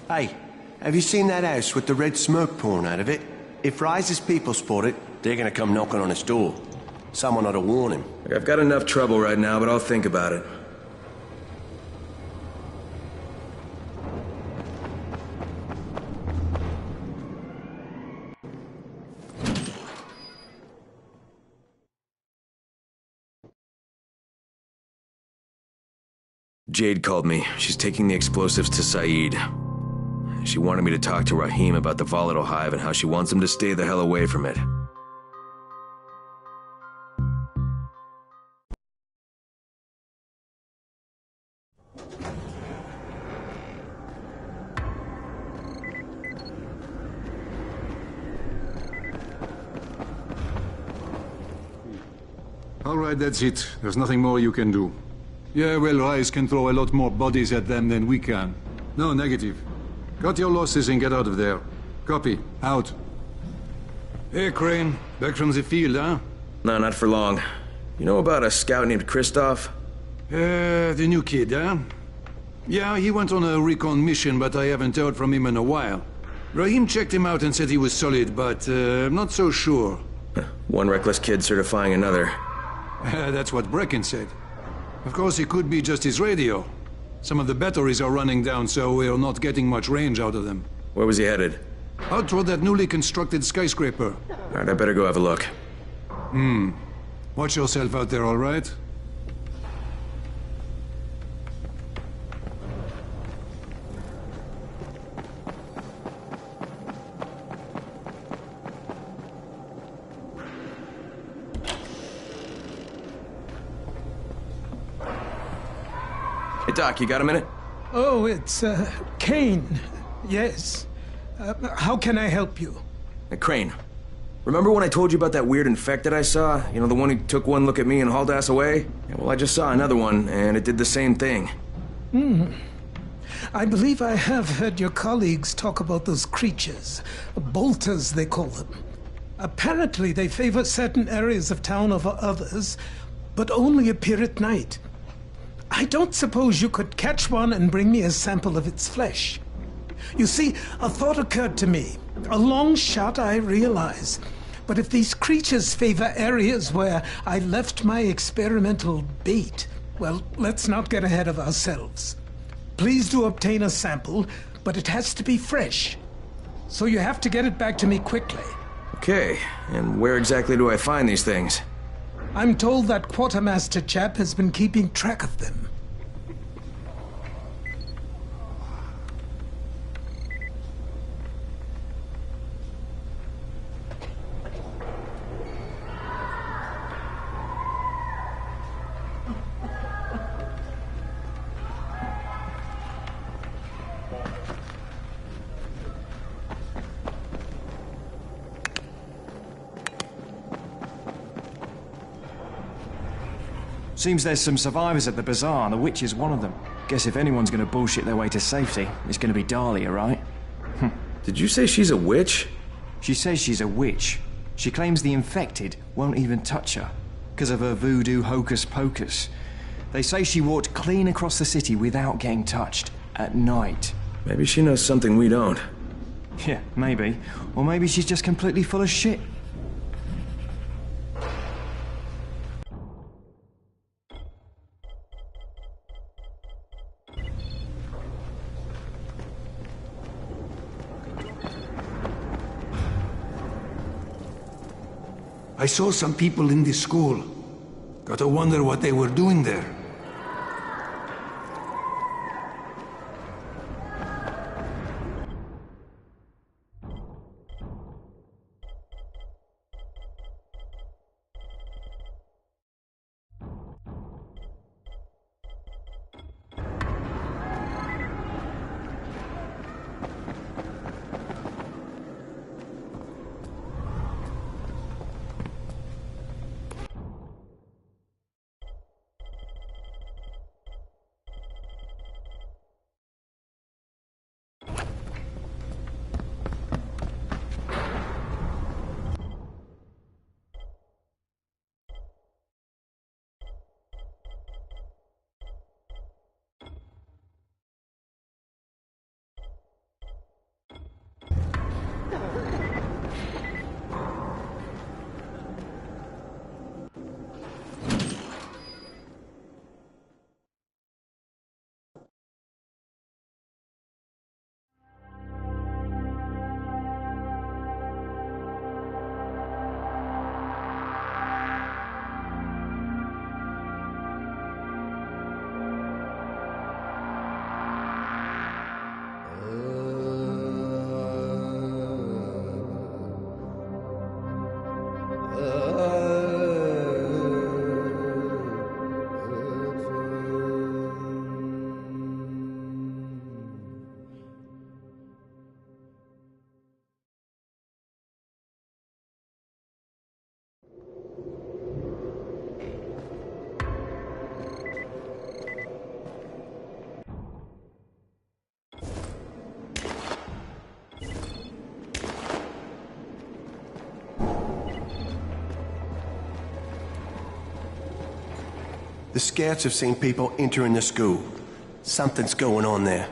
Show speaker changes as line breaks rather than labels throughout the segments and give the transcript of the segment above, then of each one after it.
Hey, have you seen that house with the red smoke pouring out of it? If Rise's people spot it, they're gonna come knocking on his door. Someone ought to warn him.
I've got enough trouble right now, but I'll think about it. Jade called me. She's taking the explosives to Saeed. She wanted me to talk to Rahim about the volatile hive and how she wants him to stay the hell away from it.
All right, that's it. There's nothing more you can do. Yeah, well, Rise can throw a lot more bodies at them than we can. No, negative. Cut your losses and get out of there. Copy. Out. Hey, Crane. Back from the field, huh?
No, not for long. You know about a scout named Kristoff?
The new kid, huh? Yeah, he went on a recon mission, but I haven't heard from him in a while. Rahim checked him out and said he was solid, but I'm not so sure.
One reckless kid certifying another.
That's what Brecken said. Of course, it could be just his radio. Some of the batteries are running down, so we're not getting much range out of them.
Where was he headed?
Out toward that newly constructed skyscraper.
Alright, I better go have a look.
Watch yourself out there, all right?
Hey, Doc, you got a minute?
Oh, it's, Kane. Yes. How can I help you?
Hey, Crane. Remember when I told you about that weird infected I saw? You know, the one who took one look at me and hauled ass away? Yeah, well, I just saw another one, and it did the same thing.
I believe I have heard your colleagues talk about those creatures. Bolters, they call them. Apparently, they favor certain areas of town over others, but only appear at night. I don't suppose you could catch one and bring me a sample of its flesh. You see, a thought occurred to me. A long shot, I realize. But if these creatures favor areas where I left my experimental bait, well, let's not get ahead of ourselves. Please do obtain a sample, but it has to be fresh. So you have to get it back to me quickly.
Okay, and where exactly do I find these things?
I'm told that quartermaster chap has been keeping track of them.
Seems there's some survivors at the bazaar, and the witch is one of them. Guess if anyone's gonna bullshit their way to safety, it's gonna be Dahlia, right?
Did you say she's a witch?
She says she's a witch. She claims the infected won't even touch her, because of her voodoo hocus pocus. They say she walked clean across the city without getting touched, at night.
Maybe she knows something we don't.
Yeah, maybe. Or maybe she's just completely full of shit.
I saw some people in this school. Gotta wonder what they were doing there.
The scouts have seen people entering the school. Something's going on there.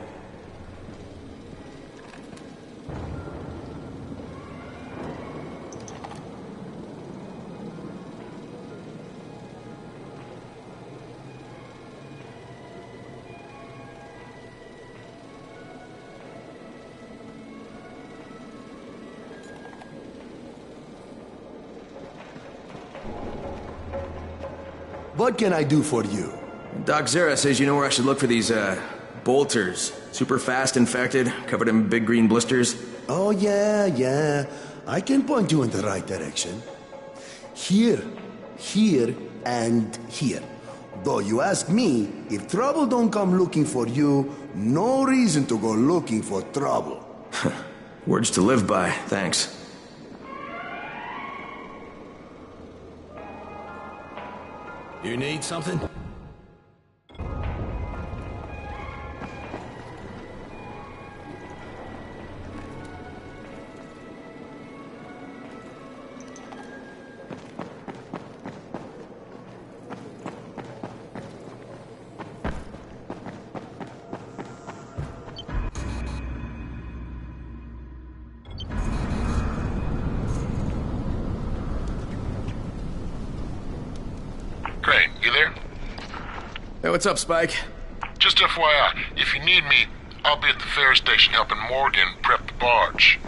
What can I do for you?
Doc Zera says you know where I should look for these, bolters. Super fast infected, covered in big green blisters.
Oh, yeah. I can point you in the right direction. Here, and here. Though you ask me, if trouble don't come looking for you, no reason to go looking for trouble.
Words to live by, thanks.
You need something?
Crane, you there?
Hey, what's up, Spike?
Just FYI, if you need me, I'll be at the ferry station helping Morgan prep the barge.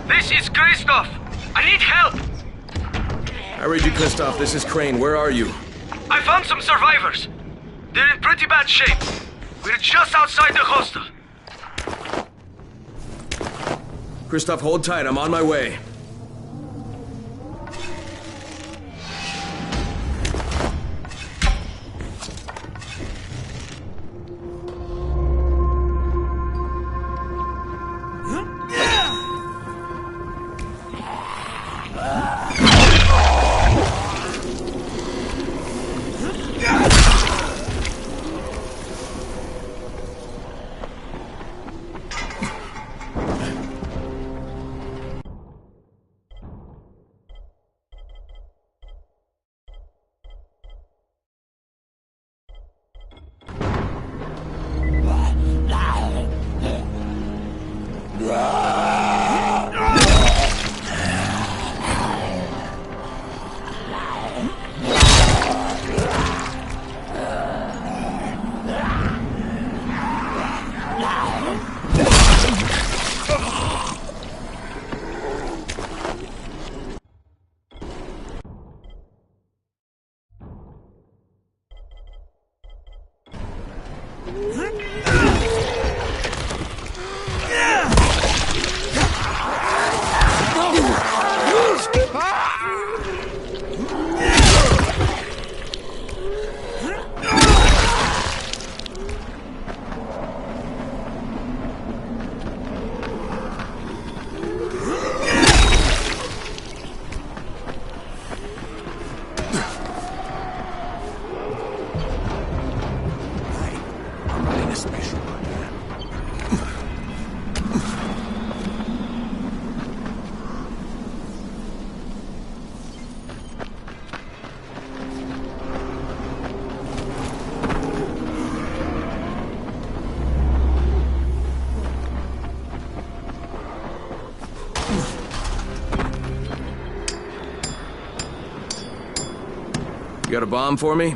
This is Kristoff. I need help.
I read you, Kristoff. This is Crane. Where are you?
I found some survivors. They're in pretty bad shape. We're just outside the hostel.
Kristoff, hold tight. I'm on my way. You got a bomb for me?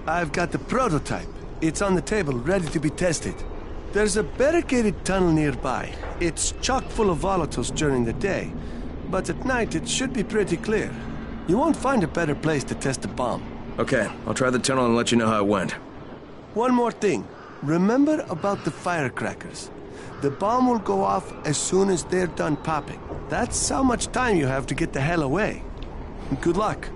I've got the prototype. It's on the table, ready to be tested. There's a barricaded tunnel nearby. It's chock full of volatiles during the day, but at night it should be pretty clear. You won't find a better place to test a bomb.
Okay, I'll try the tunnel and let you know how it went.
One more thing. Remember about the firecrackers. The bomb will go off as soon as they're done popping. That's how much time you have to get the hell away. Good luck.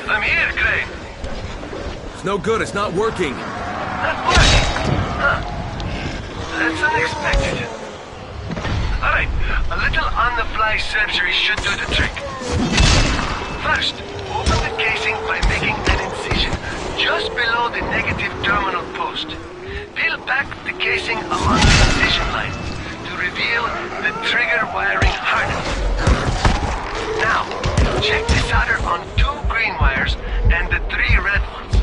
I'm here, Crane.
It's no good, it's not working.
Not working? Huh. That's unexpected. Alright, a little on-the-fly surgery should do the trick. First, open the casing by making an incision just below the negative terminal post. Peel back the casing along the incision line to reveal the trigger wiring harness. Now, check the solder on 2 green wires and the 3 red ones.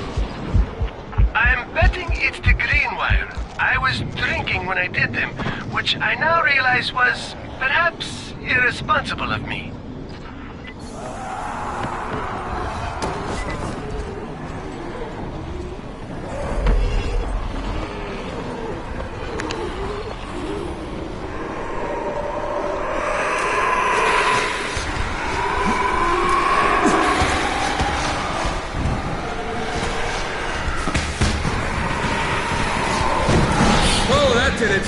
I'm betting it's the green wire. I was drinking when I did them, which I now realize was perhaps irresponsible of me.
Did it.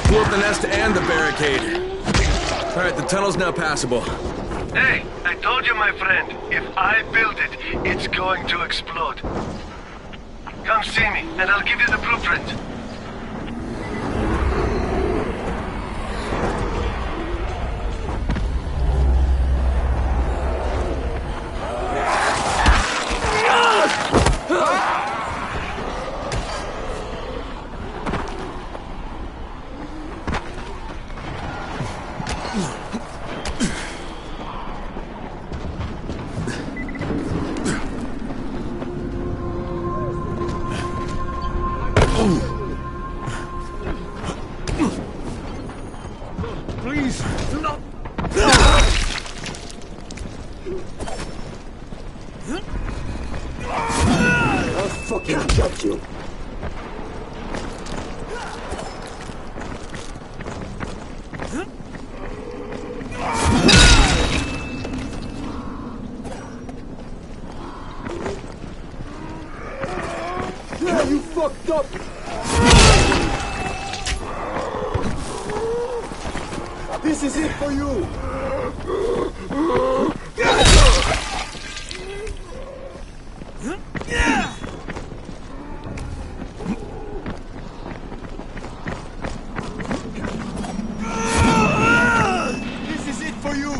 Blew up the nest and the barricade. All right, the tunnel's now passable.
Hey, I told you, my friend, if I build it, it's going to explode. Come see me, and I'll give you the blueprint.
Please, no!
I'll fucking gut you. Yeah, you fucked up! This is it for you! This is it for you!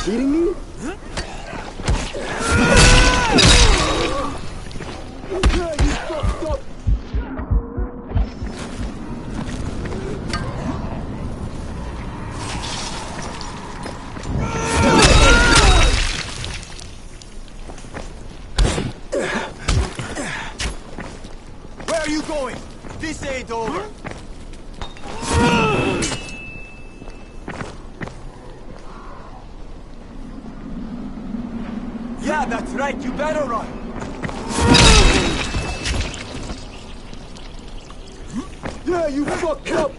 Kidding me? Where are you going? This ain't over. Yeah, that's right. You better run. Yeah, you fucked up.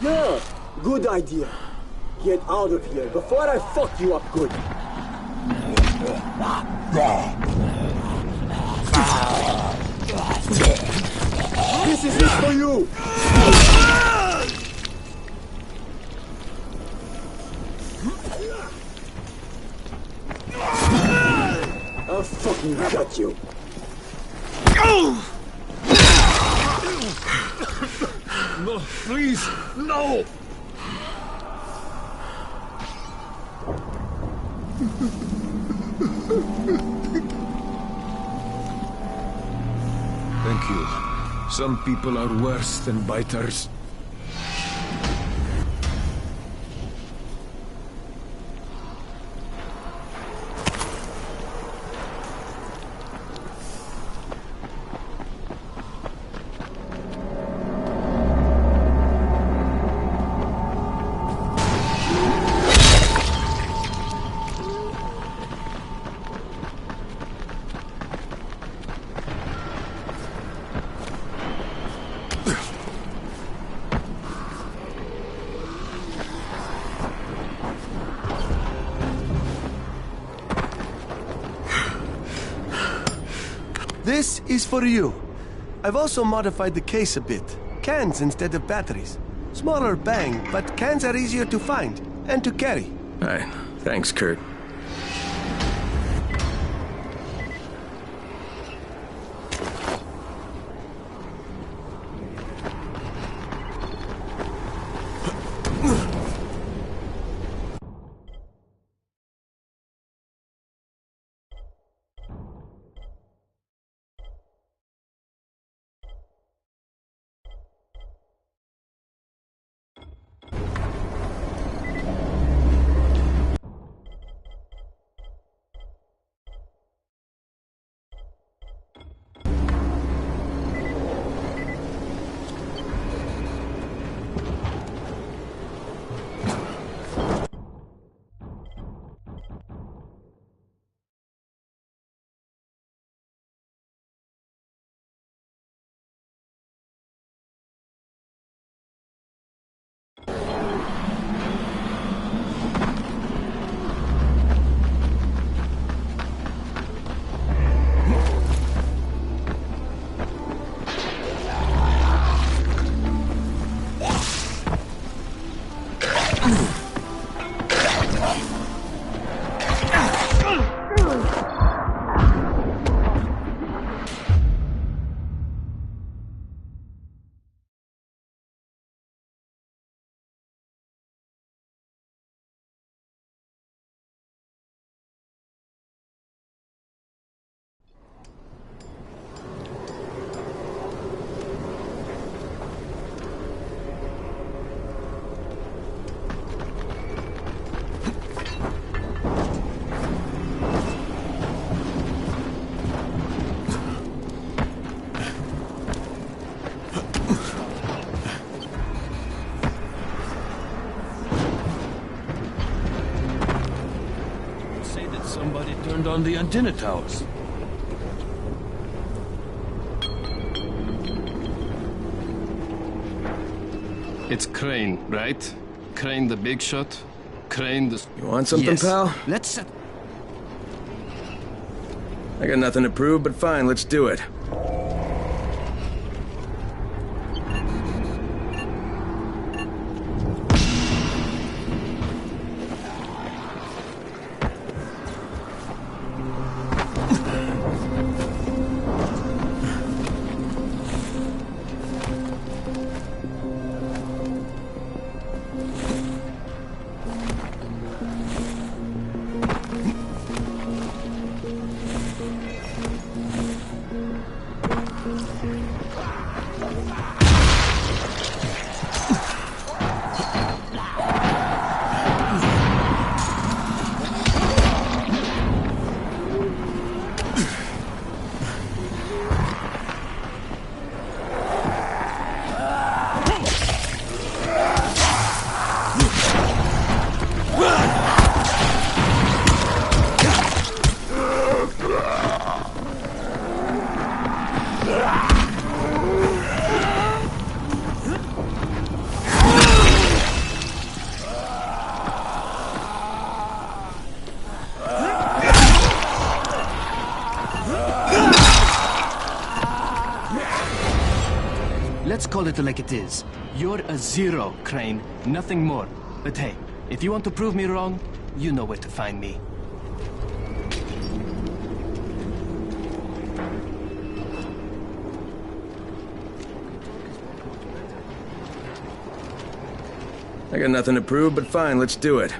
Yeah, good idea. Get out of here before I fuck you up good. This is it for you! I'll fucking gut you.
No, please, no!
Thank you. Some people are worse than biters.
This is for you. I've also modified the case a bit. Cans instead of batteries. Smaller bang, but cans are easier to find and to carry.
Alright, thanks, Kurt.
Somebody turned on the antenna towers.
It's Crane, right? Crane the big shot? Crane the...
You want something,
Yes.
pal?
Let's...
I got nothing to prove, but fine, let's do it.
Let's call it like it is. You're a zero, Crane. Nothing more. But hey, if you want to prove me wrong, you know where to find me.
I got nothing to prove, but fine, let's do it.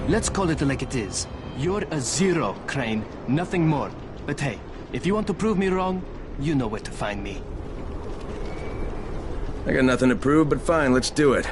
Let's call it like it is. You're a zero, Crane. Nothing more. But hey, if you want to prove me wrong, you know where to find me.
I got nothing to prove, but fine, let's do it.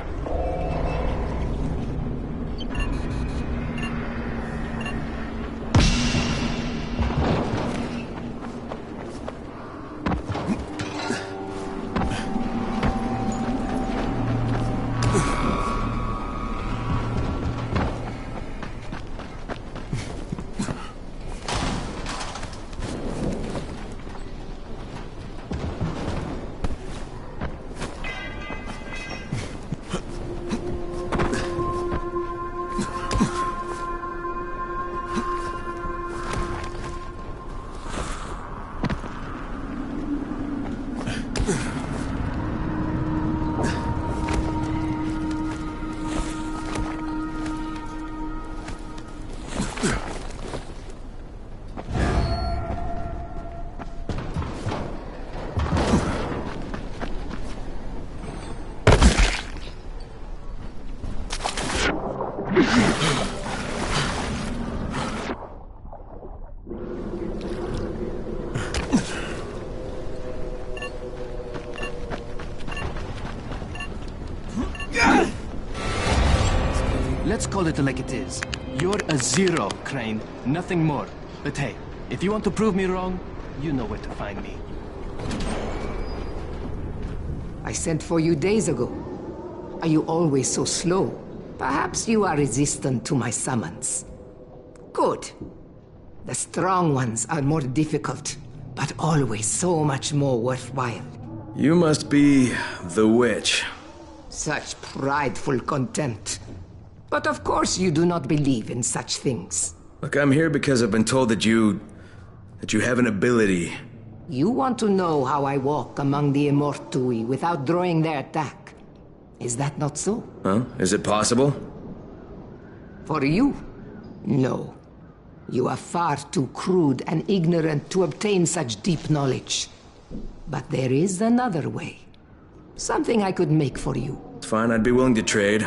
Let's call it like it is. You're a zero, Crane. Nothing more. But hey, if you want to prove me wrong, you know where to find me.
I sent for you days ago. Are you always so slow? Perhaps you are resistant to my summons. Good. The strong ones are more difficult, but always so much more worthwhile.
You must be the witch.
Such prideful contempt. But of course you do not believe in such things.
Look, I'm here because I've been told that you have an ability.
You want to know how I walk among the Immortui without drawing their attack. Is that not so?
Huh? Is it possible?
For you? No. You are far too crude and ignorant to obtain such deep knowledge. But there is another way. Something I could make for you.
It's fine, I'd be willing to trade.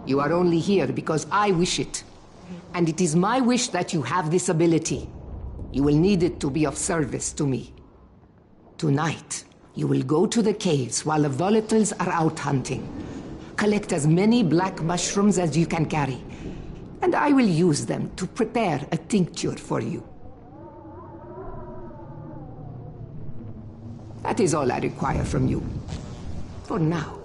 You are only here because I wish it. And it is my wish that you have this ability. You will need it to be of service to me. Tonight, you will go to the caves while the volatiles are out hunting. Collect as many black mushrooms as you can carry. And I will use them to prepare a tincture for you. That is all I require from you. For now.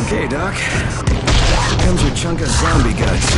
Okay, Doc. Here comes your chunk of zombie guts.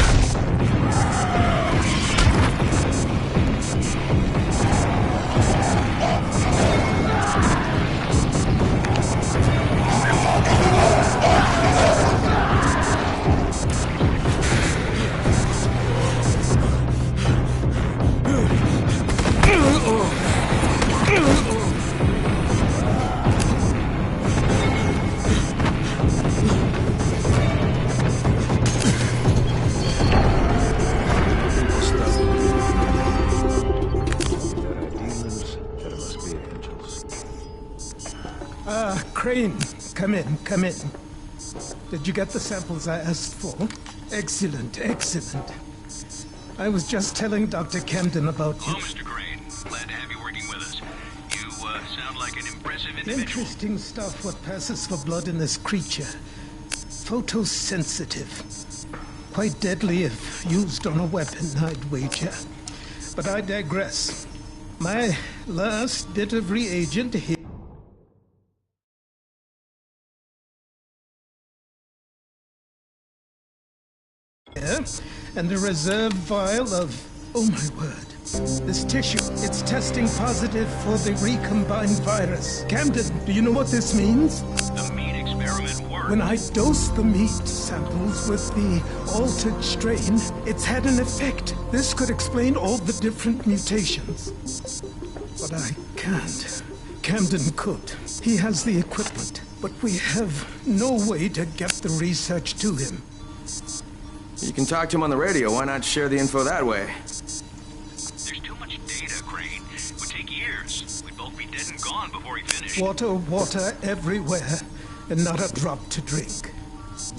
Crane, come in. Did you get the samples I asked for? Excellent. I was just telling Dr. Camden about you.
Hello, Mr. Crane. Glad to have you working with us. You sound like an impressive individual.
Interesting stuff, what passes for blood in this creature. Photosensitive. Quite deadly if used on a weapon, I'd wager. But I digress. My last bit of reagent here. And a reserve vial of... oh my word. This tissue, it's testing positive for the recombined virus. Camden, do you know what this means?
The meat experiment worked.
When I dose the meat samples with the altered strain, it's had an effect. This could explain all the different mutations. But I can't. Camden could. He has the equipment, but we have no way to get the research to him.
You can talk to him on the radio. Why not share the info that way?
There's too much data, Crane. It would take years. We'd both be dead and gone before he finished.
Water everywhere, and not a drop to drink.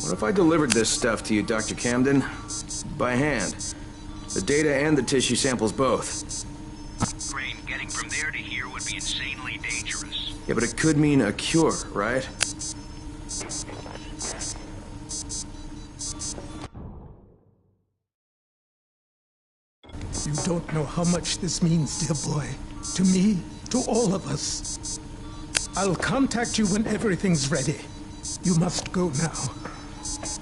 What if I delivered this stuff to you, Dr. Camden? By hand. The data and the tissue samples both.
Crane, getting from there to here would be insanely dangerous.
Yeah, but it could mean a cure, right?
You don't know how much this means, dear boy. To me, to all of us. I'll contact you when everything's ready. You must go now.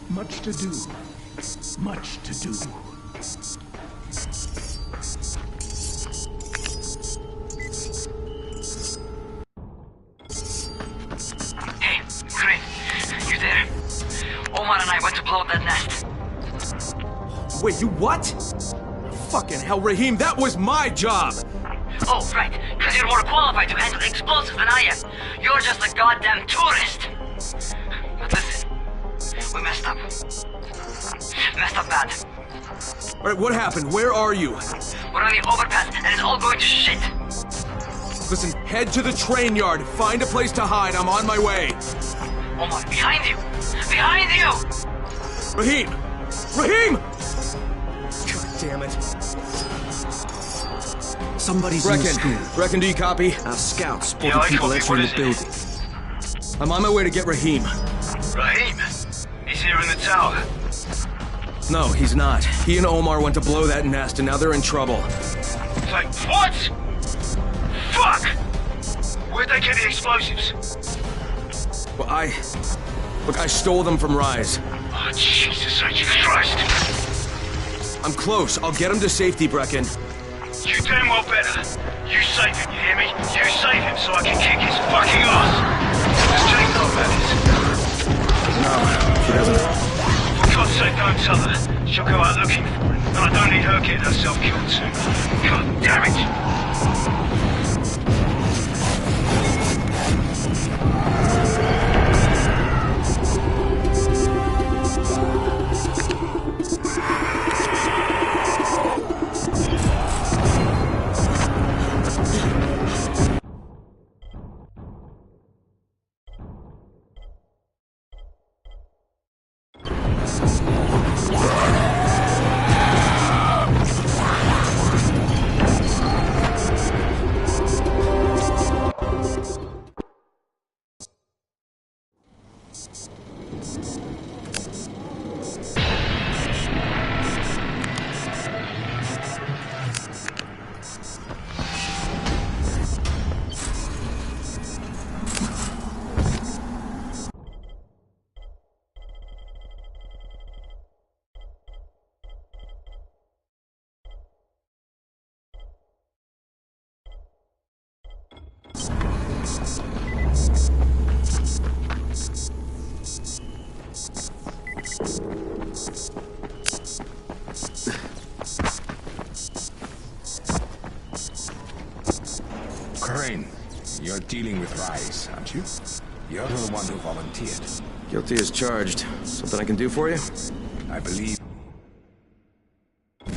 Much to do. Much to do.
Hey, Crane, you there? Omar and I went to blow up that nest.
Wait, you what? Fucking hell, Rahim, that was my job!
Oh, right, because you're more qualified to handle explosives than I am. You're just a goddamn tourist. But listen, we messed up. Messed up bad.
Alright, what happened? Where are you?
We're on the overpass, and it's all going to shit.
Listen, head to the train yard. Find a place to hide. I'm on my way.
Omar, behind you! Behind you!
Rahim! Rahim! God damn it.
Somebody's in the school.
Brecken, do you copy?
Our scouts spotted people entering the building.
I'm on my way to get Rahim.
Rahim? He's here in the tower.
No, he's not. He and Omar went to blow that nest, and now they're in trouble.
Like, what? Fuck! Where'd they get the explosives?
Well, Look, I stole them from Rise.
Oh, Jesus Christ!
I'm close. I'll get him to safety, Brecken.
You damn well better. You save him, you hear me? You save him so I can kick his fucking ass! Does Jane know about this?
No, she doesn't.
For God's sake, don't tell her. She'll go out looking for him, and I don't need her getting herself killed too. God damn it!
Crane, you're dealing with Rais, aren't you? You're the one who volunteered.
Guilty as charged. Something I can do for you?
I believe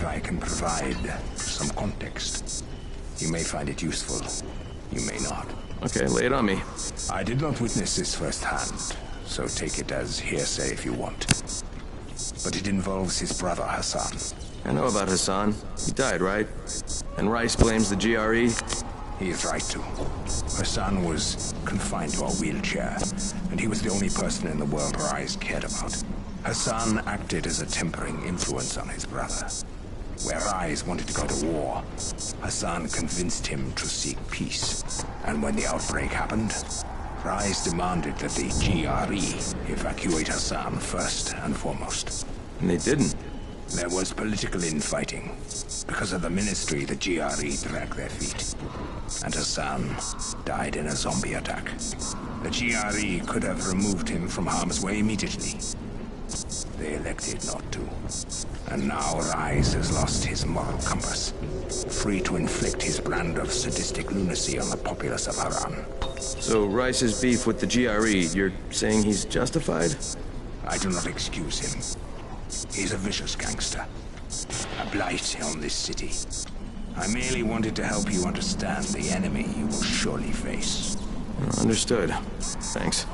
I can provide some context. You may find it useful. You may not.
Okay, lay it on me.
I did not witness this firsthand, so take it as hearsay if you want. But it involves his brother Hassan.
I know about Hassan. He died, right? And Rais blames the GRE?
He is right to. Hassan was confined to a wheelchair, and he was the only person in the world Rais cared about. Hassan acted as a tempering influence on his brother. Where Rais wanted to go to war, Hassan convinced him to seek peace. And when the outbreak happened, Rais demanded that the GRE evacuate Hassan first and foremost.
And they didn't.
There was political infighting. Because of the ministry, the GRE dragged their feet. And Hassan died in a zombie attack. The GRE could have removed him from harm's way immediately. They elected not to. And now Rais has lost his moral compass, free to inflict his brand of sadistic lunacy on the populace of Haran.
So Rice's beef with the GRE, you're saying he's justified?
I do not excuse him. He's a vicious gangster. A blight on this city. I merely wanted to help you understand the enemy you will surely face.
Understood. Thanks.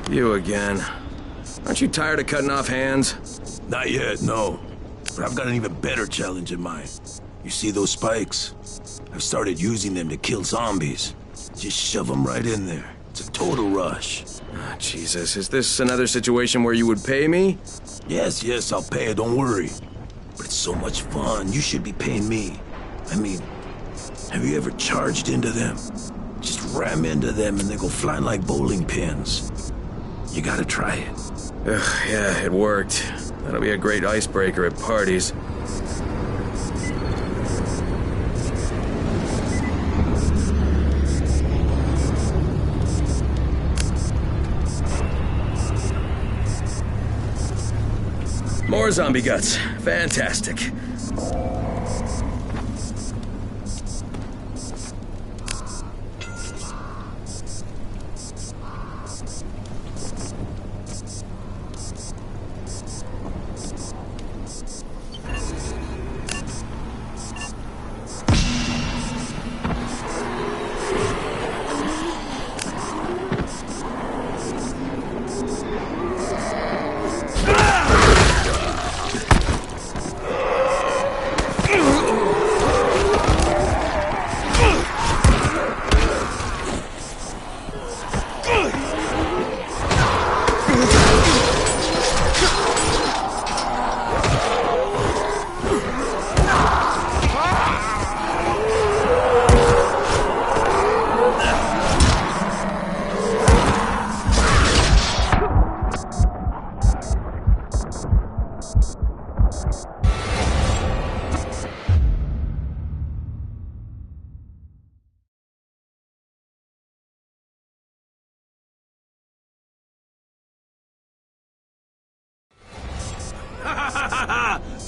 You again. Aren't you tired of cutting off hands?
Not yet, no. But I've got an even better challenge in mind. You see those spikes? I've started using them to kill zombies. Just shove them right in there. It's a total rush.
Ah, Jesus, is this another situation where you would pay me?
Yes, I'll pay, don't worry. But it's so much fun, you should be paying me. I mean, Have you ever charged into them? Just ram into them and they go flying like bowling pins. You gotta try it.
Ugh, yeah, it worked. That'll be a great icebreaker at parties. More zombie guts. Fantastic.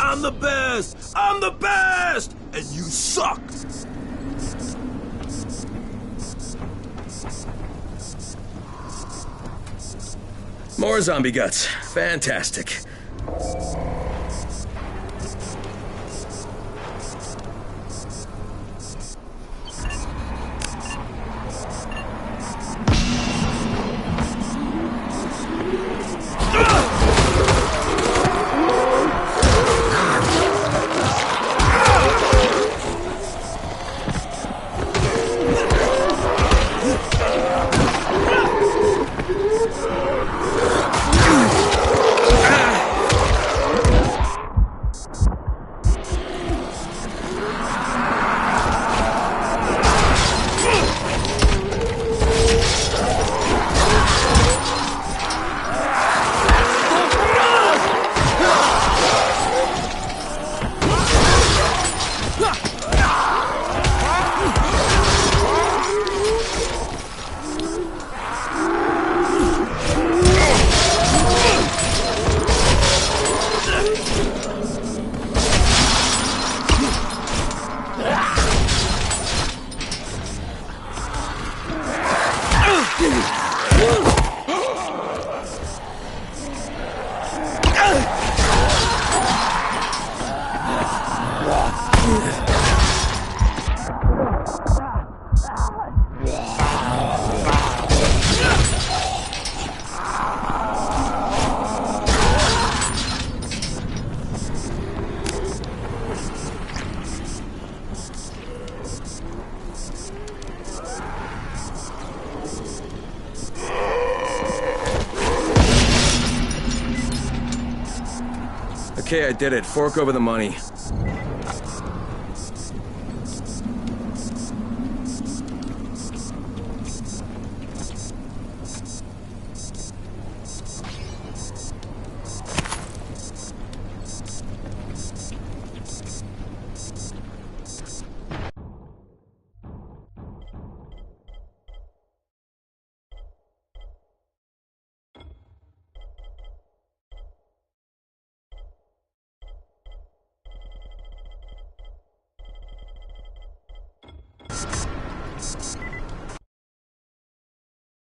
I'm the best! I'm the best! And you suck!
More zombie guts. Fantastic. Okay, I did it. Fork over the money.